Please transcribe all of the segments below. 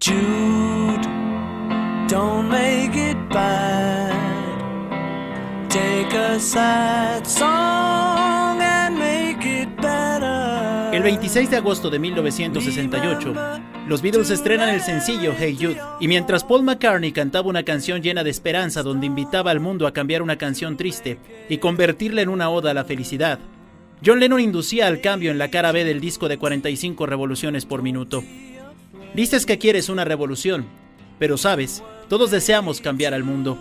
Jude, don't make it bad. Take a sad song and make it better. El 26 de agosto de 1968, los Beatles estrenan el sencillo Hey Jude, y mientras Paul McCartney cantaba una canción llena de esperanza donde invitaba al mundo a cambiar una canción triste y convertirla en una oda a la felicidad, John Lennon inducía al cambio en la cara B del disco de 45 revoluciones por minuto. Dices que quieres una revolución, pero sabes, todos deseamos cambiar al mundo.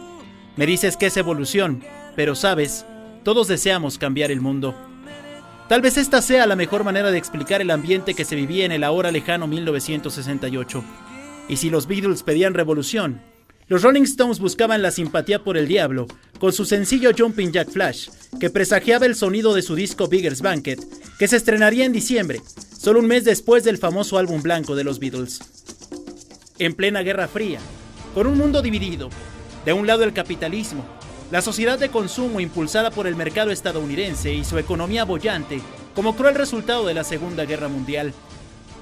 Me dices que es evolución, pero sabes, todos deseamos cambiar el mundo. Tal vez esta sea la mejor manera de explicar el ambiente que se vivía en el ahora lejano 1968. Y si los Beatles pedían revolución, los Rolling Stones buscaban la simpatía por el diablo con su sencillo Jumping Jack Flash, que presagiaba el sonido de su disco Beggar's Banquet, que se estrenaría en diciembre, solo un mes después del famoso álbum blanco de los Beatles. En plena Guerra Fría, con un mundo dividido, de un lado el capitalismo, la sociedad de consumo impulsada por el mercado estadounidense y su economía boyante como cruel resultado de la Segunda Guerra Mundial.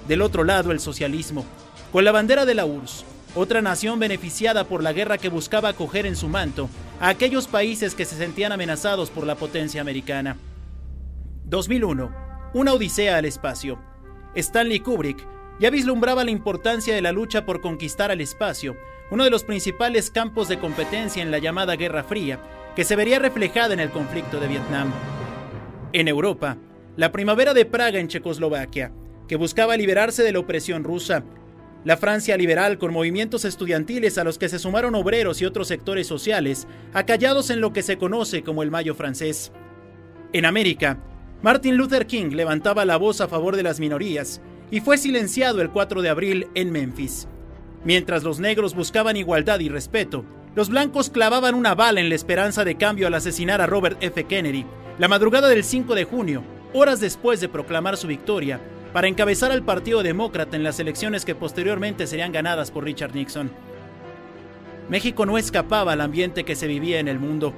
Del otro lado el socialismo, con la bandera de la URSS, otra nación beneficiada por la guerra que buscaba acoger en su manto a aquellos países que se sentían amenazados por la potencia americana. 2001, una odisea al espacio. Stanley Kubrick ya vislumbraba la importancia de la lucha por conquistar al espacio, uno de los principales campos de competencia en la llamada Guerra Fría, que se vería reflejada en el conflicto de Vietnam. En Europa, la Primavera de Praga en Checoslovaquia, que buscaba liberarse de la opresión rusa, la Francia liberal con movimientos estudiantiles a los que se sumaron obreros y otros sectores sociales, acallados en lo que se conoce como el Mayo francés. En América, Martin Luther King levantaba la voz a favor de las minorías y fue silenciado el 4 de abril en Memphis. Mientras los negros buscaban igualdad y respeto, los blancos clavaban una bala en la esperanza de cambio al asesinar a Robert F. Kennedy, la madrugada del 5 de junio, horas después de proclamar su victoria, para encabezar al Partido Demócrata en las elecciones que posteriormente serían ganadas por Richard Nixon. México no escapaba al ambiente que se vivía en el mundo.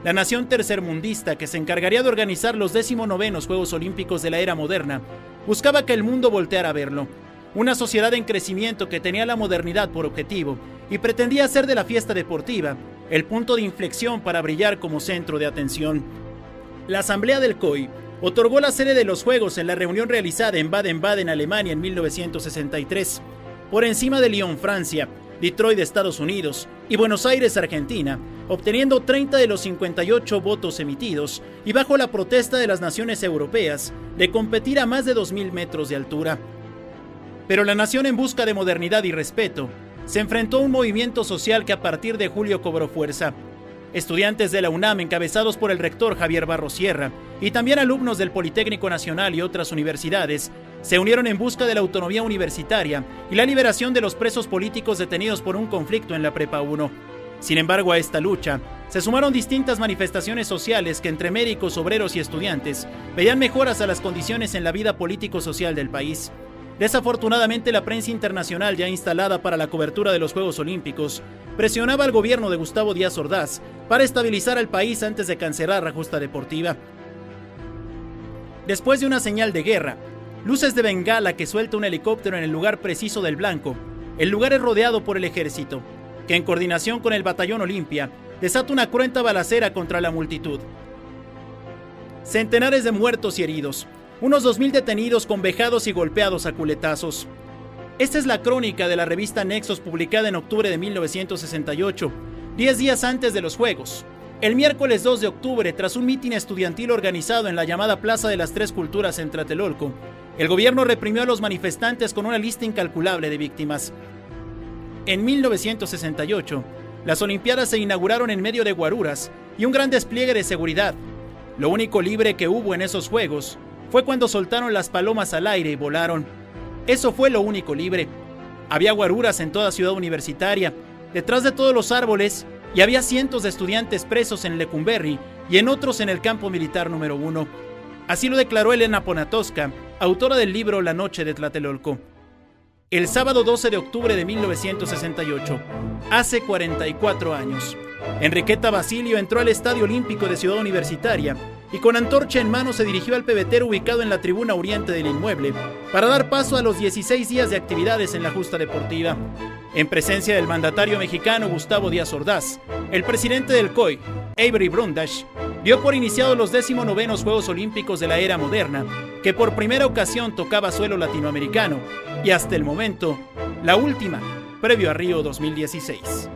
La nación tercermundista, que se encargaría de organizar los 19º Juegos Olímpicos de la era moderna, buscaba que el mundo volteara a verlo. Una sociedad en crecimiento que tenía la modernidad por objetivo y pretendía hacer de la fiesta deportiva el punto de inflexión para brillar como centro de atención. La Asamblea del COI otorgó la sede de los Juegos en la reunión realizada en Baden-Baden, Alemania, en 1963, por encima de Lyon, Francia, Detroit, Estados Unidos, y Buenos Aires, Argentina, obteniendo 30 de los 58 votos emitidos y bajo la protesta de las naciones europeas de competir a más de 2.000 metros de altura. Pero la nación, en busca de modernidad y respeto, se enfrentó a un movimiento social que a partir de julio cobró fuerza. Estudiantes de la UNAM, encabezados por el rector Javier Barros Sierra, y también alumnos del Politécnico Nacional y otras universidades, se unieron en busca de la autonomía universitaria y la liberación de los presos políticos detenidos por un conflicto en la Prepa 1. Sin embargo, a esta lucha se sumaron distintas manifestaciones sociales que entre médicos, obreros y estudiantes pedían mejoras a las condiciones en la vida político-social del país. Desafortunadamente, la prensa internacional, ya instalada para la cobertura de los Juegos Olímpicos, presionaba al gobierno de Gustavo Díaz Ordaz para estabilizar al país antes de cancelar la justa deportiva. Después de una señal de guerra, luces de bengala que suelta un helicóptero en el lugar preciso del blanco, el lugar es rodeado por el ejército, que en coordinación con el Batallón Olimpia, desata una cruenta balacera contra la multitud. Centenares de muertos y heridos, unos 2.000 detenidos con vejados y golpeados a culetazos. Esta es la crónica de la revista Nexos, publicada en octubre de 1968, 10 días antes de los Juegos. El miércoles 2 de octubre, tras un mitin estudiantil organizado en la llamada Plaza de las Tres Culturas en Tlatelolco, el gobierno reprimió a los manifestantes con una lista incalculable de víctimas. En 1968, las Olimpiadas se inauguraron en medio de guaruras y un gran despliegue de seguridad. Lo único libre que hubo en esos Juegos fue cuando soltaron las palomas al aire y volaron. Eso fue lo único libre. Había guaruras en toda Ciudad Universitaria, detrás de todos los árboles, y había cientos de estudiantes presos en Lecumberri y en otros en el campo militar número 1. Así lo declaró Elena Poniatowska, autora del libro La Noche de Tlatelolco. El sábado 12 de octubre de 1968, hace 44 años, Enriqueta Basilio entró al Estadio Olímpico de Ciudad Universitaria y con antorcha en mano se dirigió al pebetero ubicado en la tribuna oriente del inmueble para dar paso a los 16 días de actividades en la justa deportiva. En presencia del mandatario mexicano Gustavo Díaz Ordaz, el presidente del COI, Avery Brundage, dio por iniciados los 19º Juegos Olímpicos de la era moderna, que por primera ocasión tocaba suelo latinoamericano, y hasta el momento, la última, previo a Río 2016.